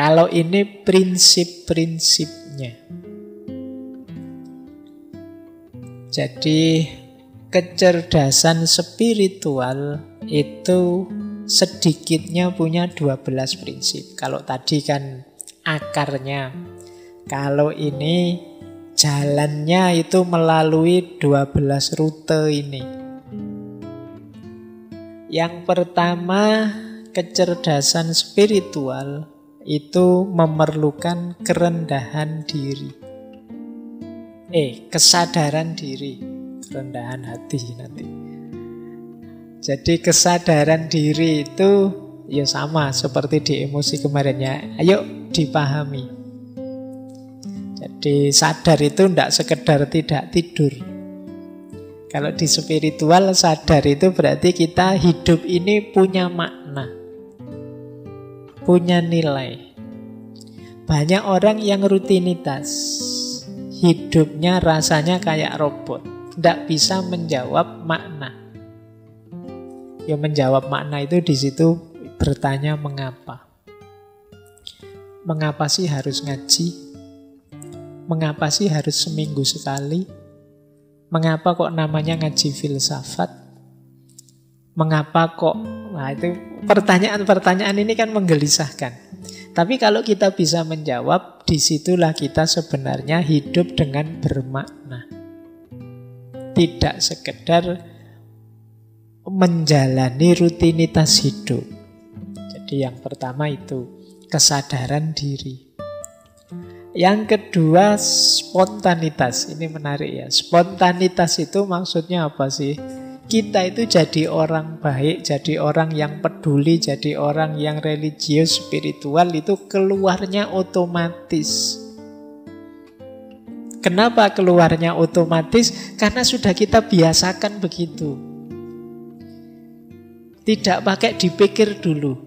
Kalau ini prinsip-prinsipnya. Jadi kecerdasan spiritual itu sedikitnya punya 12 prinsip. Kalau tadi kan akarnya. Kalau ini jalannya itu melalui 12 rute ini. Yang pertama, kecerdasan spiritual itu memerlukan kerendahan diri. Kesadaran diri. Kerendahan hati nanti. Jadi kesadaran diri itu ya sama seperti di emosi kemarinnya. Ayo dipahami. Jadi sadar itu tidak sekedar tidak tidur. Kalau di spiritual sadar itu berarti kita hidup ini punya makna, punya nilai. Banyak orang yang rutinitas, hidupnya rasanya kayak robot, tidak bisa menjawab makna. Ya menjawab makna itu di situ bertanya mengapa. Mengapa sih harus ngaji? Mengapa sih harus seminggu sekali? Mengapa kok namanya ngaji filsafat? Mengapa kok? Nah itu pertanyaan-pertanyaan ini kan menggelisahkan. Tapi kalau kita bisa menjawab, disitulah kita sebenarnya hidup dengan bermakna. Tidak sekedar menjalani rutinitas hidup. Jadi yang pertama itu kesadaran diri. Yang kedua spontanitas. Ini menarik ya. Spontanitas itu maksudnya apa sih? Kita itu jadi orang baik, jadi orang yang peduli, jadi orang yang religius, spiritual itu keluarnya otomatis. Kenapa keluarnya otomatis? Karena sudah kita biasakan begitu. Tidak pakai dipikir dulu.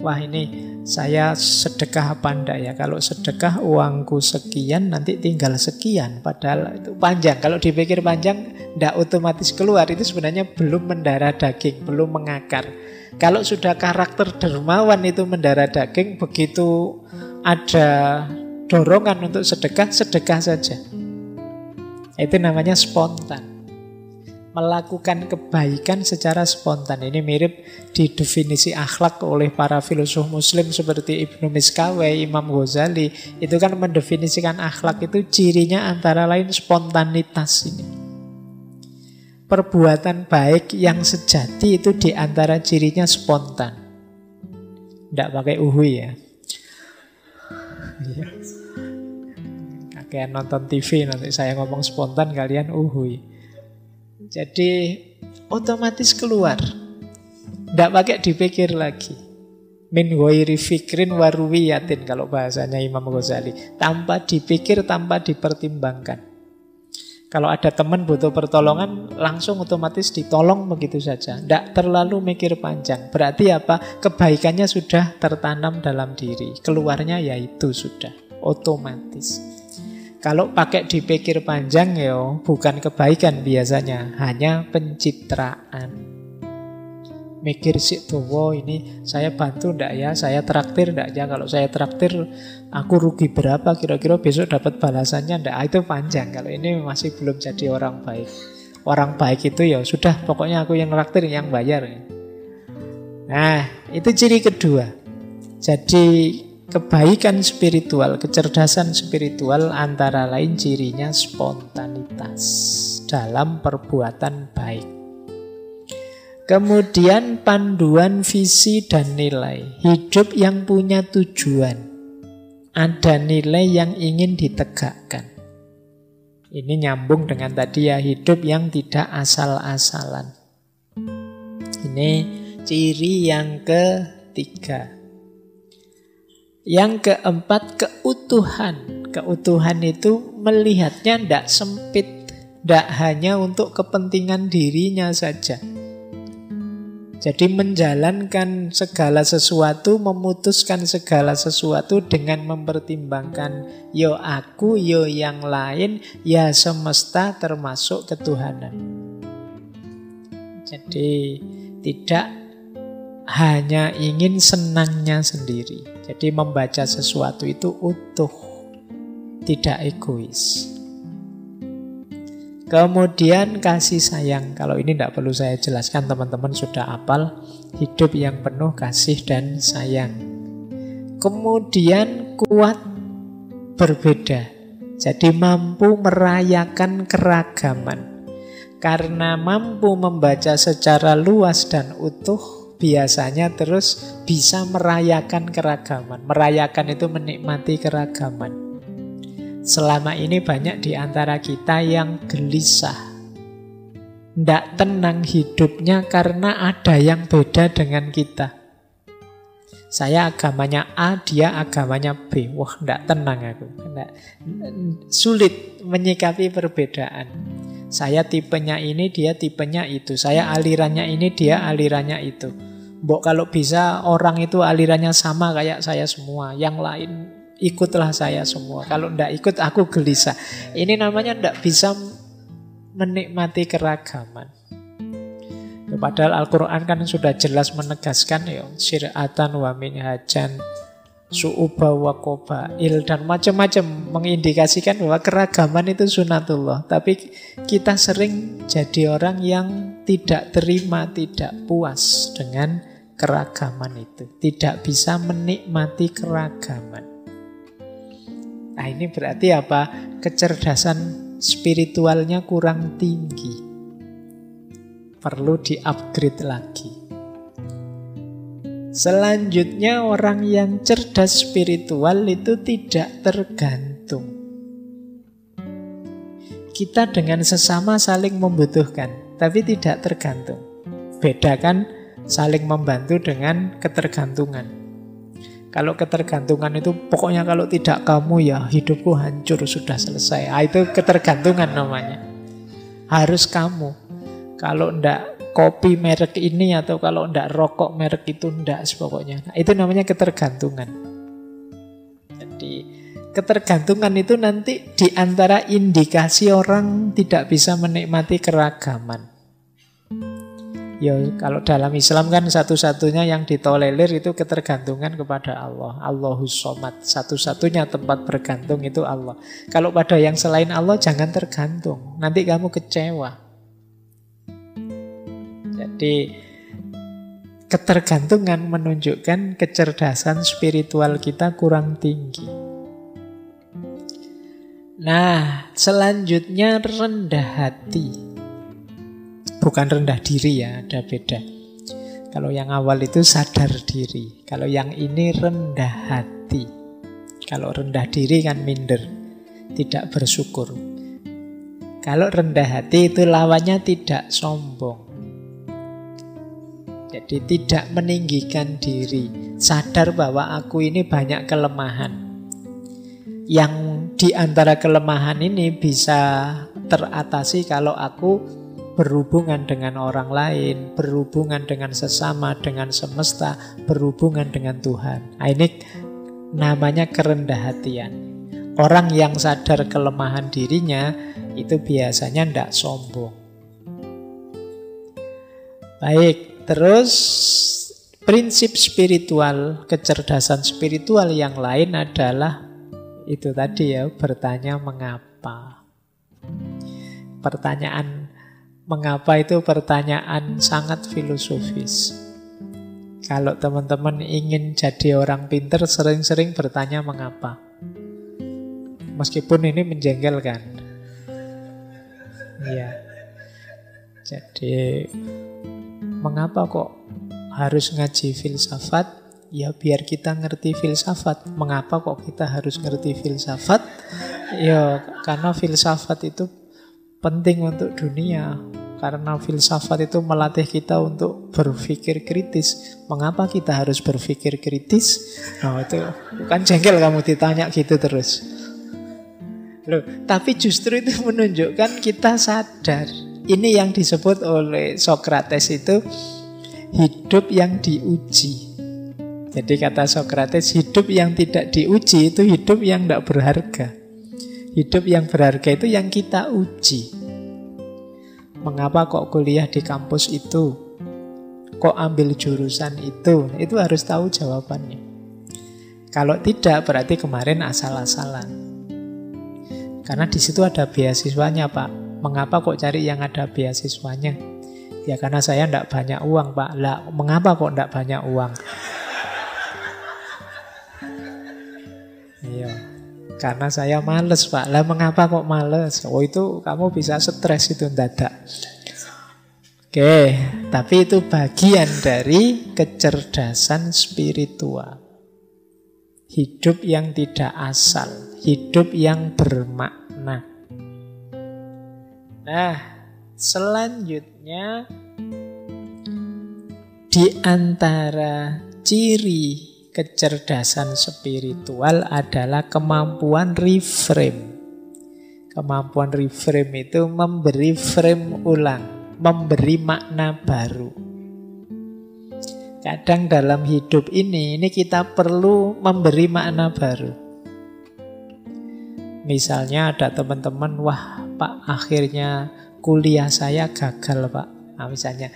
Wah ini saya sedekah apa enggak ya? Kalau sedekah uangku sekian, nanti tinggal sekian. Padahal itu panjang. Kalau dipikir panjang, enggak otomatis keluar. Itu sebenarnya belum mendarah daging, belum mengakar. Kalau sudah karakter dermawan itu mendarah daging, begitu ada dorongan untuk sedekah, sedekah saja. Itu namanya spontan. Melakukan kebaikan secara spontan. Ini mirip didefinisi akhlak oleh para filosof muslim seperti Ibnu Miskawai, Imam Ghazali. Itu kan mendefinisikan akhlak itu cirinya antara lain spontanitas ini. Perbuatan baik yang sejati itu diantara cirinya spontan. Tidak pakai uhui ya. Kalian nonton TV nanti saya ngomong spontan, kalian uhui. Jadi otomatis keluar. Tidak pakai dipikir lagi. Min ghairi fikrin waruwiyatin kalau bahasanya Imam Ghazali. Tanpa dipikir, tanpa dipertimbangkan. Kalau ada teman butuh pertolongan, langsung otomatis ditolong begitu saja. Tidak terlalu mikir panjang. Berarti apa? Kebaikannya sudah tertanam dalam diri. Keluarnya yaitu sudah otomatis. Kalau pakai dipikir panjang ya bukan kebaikan biasanya, hanya pencitraan. Mikir sih tuh, ini saya bantu ndak ya, saya traktir ndak ya, kalau saya traktir aku rugi berapa, kira-kira besok dapat balasannya ndak, itu panjang. Kalau ini masih belum jadi orang baik. Orang baik itu ya sudah, pokoknya aku yang traktir, yang bayar. Nah, itu ciri kedua. Jadi kebaikan spiritual, kecerdasan spiritual antara lain cirinya spontanitas dalam perbuatan baik. Kemudian panduan visi dan nilai. Hidup yang punya tujuan. Ada nilai yang ingin ditegakkan. Ini nyambung dengan tadi ya, hidup yang tidak asal-asalan. Ini ciri yang ketiga. Yang keempat, keutuhan. Keutuhan itu melihatnya tidak sempit, tidak hanya untuk kepentingan dirinya saja. Jadi menjalankan segala sesuatu, memutuskan segala sesuatu dengan mempertimbangkan yo aku, yo yang lain, ya semesta termasuk ketuhanan. Jadi tidak hanya ingin senangnya sendiri. Jadi membaca sesuatu itu utuh, tidak egois. Kemudian kasih sayang. Kalau ini tidak perlu saya jelaskan, teman-teman sudah hafal. Hidup yang penuh kasih dan sayang. Kemudian kuat berbeda. Jadi mampu merayakan keragaman. Karena mampu membaca secara luas dan utuh, biasanya terus bisa merayakan keragaman. Merayakan itu menikmati keragaman. Selama ini banyak di antara kita yang gelisah, tidak tenang hidupnya karena ada yang beda dengan kita. Saya agamanya A, dia agamanya B. Wah, tidak tenang aku. Sulit menyikapi perbedaan. Saya tipenya ini, dia tipenya itu. Saya alirannya ini, dia alirannya itu. Mbok kalau bisa orang itu alirannya sama kayak saya semua. Yang lain ikutlah saya semua. Kalau tidak ikut aku gelisah. Ini namanya tidak bisa menikmati keragaman. Ya, padahal Al-Quran kan sudah jelas menegaskan ya, syir'atan wa minhajan, su'uba wa qabail, dan macam-macam mengindikasikan bahwa keragaman itu sunatullah. Tapi kita sering jadi orang yang tidak terima, tidak puas dengan keragaman itu. Tidak bisa menikmati keragaman. Nah, ini berarti apa? Kecerdasan spiritualnya kurang tinggi. Perlu di-upgrade lagi. Selanjutnya, orang yang cerdas spiritual itu tidak tergantung. Kita dengan sesama saling membutuhkan, tapi tidak tergantung. Bedakan saling membantu dengan ketergantungan. Kalau ketergantungan itu pokoknya kalau tidak kamu ya hidupku hancur, sudah selesai. Itu ketergantungan namanya. Harus kamu. Kalau ndak kopi merek ini atau kalau ndak rokok merek itu ndak pokoknya. Nah, itu namanya ketergantungan. Jadi ketergantungan itu nanti diantara indikasi orang tidak bisa menikmati keragaman. Ya, kalau dalam Islam kan satu-satunya yang ditolerir itu ketergantungan kepada Allah. Allahus Somad. Satu-satunya tempat bergantung itu Allah. Kalau pada yang selain Allah jangan tergantung. Nanti kamu kecewa. Jadi ketergantungan menunjukkan kecerdasan spiritual kita kurang tinggi. Nah, selanjutnya rendah hati. Bukan rendah diri ya, ada beda. Kalau yang awal itu sadar diri. Kalau yang ini rendah hati. Kalau rendah diri kan minder, tidak bersyukur. Kalau rendah hati itu lawannya tidak sombong. Jadi tidak meninggikan diri. Sadar bahwa aku ini banyak kelemahan. Yang di antara kelemahan ini bisa teratasi kalau aku berhubungan dengan orang lain, berhubungan dengan sesama, dengan semesta, berhubungan dengan Tuhan. Nah, ini namanya kerendah hatian. Orang yang sadar kelemahan dirinya itu biasanya tidak sombong. Baik, terus prinsip spiritual, kecerdasan spiritual yang lain adalah itu tadi ya, bertanya mengapa. Pertanyaan mengapa itu pertanyaan sangat filosofis. Kalau teman-teman ingin jadi orang pintar, sering-sering bertanya mengapa. Meskipun ini menjengkelkan. Iya. Jadi, mengapa kok harus ngaji filsafat? Ya biar kita ngerti filsafat. Mengapa kok kita harus ngerti filsafat? Ya karena filsafat itu penting untuk dunia. Karena filsafat itu melatih kita untuk berpikir kritis. Mengapa kita harus berpikir kritis? Nah itu bukan jengkel kamu ditanya gitu terus. Loh, tapi justru itu menunjukkan kita sadar. Ini yang disebut oleh Sokrates itu hidup yang diuji. Jadi kata Sokrates, hidup yang tidak diuji itu hidup yang tidak berharga. Hidup yang berharga itu yang kita uji. Mengapa kok kuliah di kampus itu? kok ambil jurusan itu? Itu harus tahu jawabannya. Kalau tidak, berarti kemarin asal-asalan. Karena di situ ada beasiswanya, Pak. Mengapa kok cari yang ada beasiswanya? Ya karena saya tidak banyak uang, Pak. Lah, mengapa kok tidak banyak uang? Iya, karena saya males, Pak. Lah mengapa kok males? Oh itu kamu bisa stres itu mendadak. Oke, tapi itu bagian dari kecerdasan spiritual. Hidup yang tidak asal, hidup yang bermakna. Nah, selanjutnya di antara ciri kecerdasan spiritual adalah kemampuan reframe. Kemampuan reframe itu memberi frame ulang, memberi makna baru. Kadang dalam hidup ini kita perlu memberi makna baru. Misalnya ada teman-teman, wah Pak, akhirnya kuliah saya gagal Pak. Nah, misalnya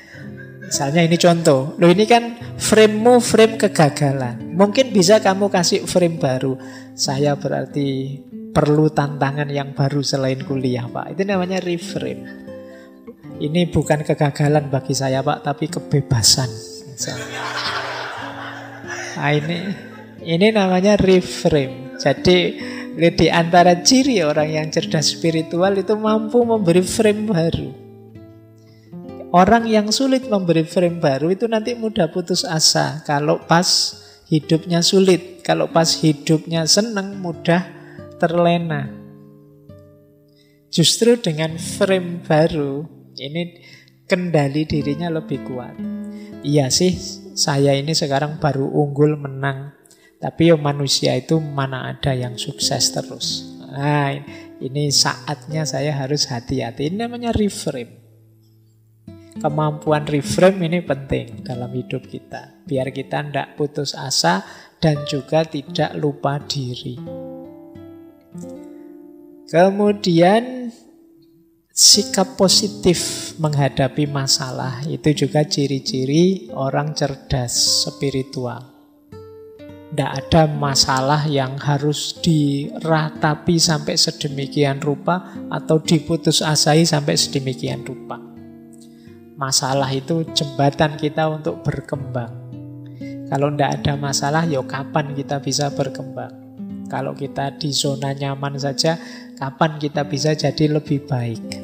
ini contoh. Loh ini kan frame-mu frame kegagalan. Mungkin bisa kamu kasih frame baru. Saya berarti perlu tantangan yang baru selain kuliah Pak. Itu namanya reframe. Ini bukan kegagalan bagi saya Pak, tapi kebebasan. Nah, ini namanya reframe. Jadi di antara ciri orang yang cerdas spiritual itu mampu memberi frame baru. Orang yang sulit memberi frame baru itu nanti mudah putus asa. Kalau pas hidupnya sulit, kalau pas hidupnya senang mudah terlena. Justru dengan frame baru ini kendali dirinya lebih kuat. Iya sih, saya ini sekarang baru unggul menang. Tapi manusia itu mana ada yang sukses terus. Nah, ini saatnya saya harus hati-hati. Ini namanya reframe. Kemampuan reframe ini penting dalam hidup kita. Biar kita tidak putus asa dan juga tidak lupa diri. Kemudian sikap positif menghadapi masalah itu juga ciri-ciri orang cerdas spiritual. Tidak ada masalah yang harus diratapi sampai sedemikian rupa atau diputus asai sampai sedemikian rupa. Masalah itu jembatan kita untuk berkembang. Kalau tidak ada masalah, ya kapan kita bisa berkembang? Kalau kita di zona nyaman saja, kapan kita bisa jadi lebih baik?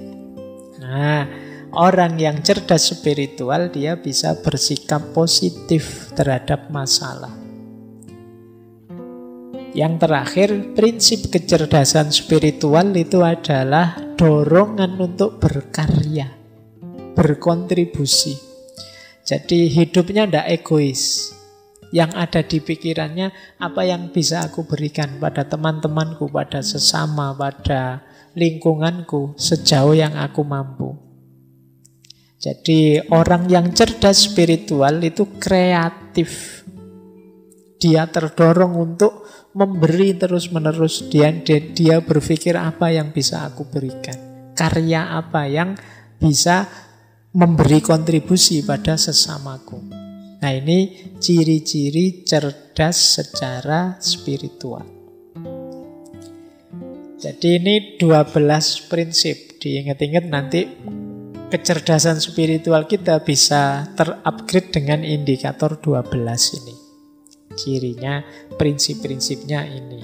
Nah, orang yang cerdas spiritual dia bisa bersikap positif terhadap masalah. Yang terakhir, prinsip kecerdasan spiritual itu adalah dorongan untuk berkarya, berkontribusi. Jadi hidupnya tidak egois. Yang ada di pikirannya, apa yang bisa aku berikan pada teman-temanku, pada sesama, pada lingkunganku sejauh yang aku mampu. Jadi orang yang cerdas spiritual itu kreatif. Dia terdorong untuk memberi terus-menerus. Dia berpikir apa yang bisa aku berikan. Karya apa yang bisa memberi kontribusi pada sesamaku. Nah ini ciri-ciri cerdas secara spiritual. Jadi ini 12 prinsip. Diingat-ingat nanti kecerdasan spiritual kita bisa terupgrade dengan indikator 12 ini. Cirinya, prinsip-prinsipnya ini.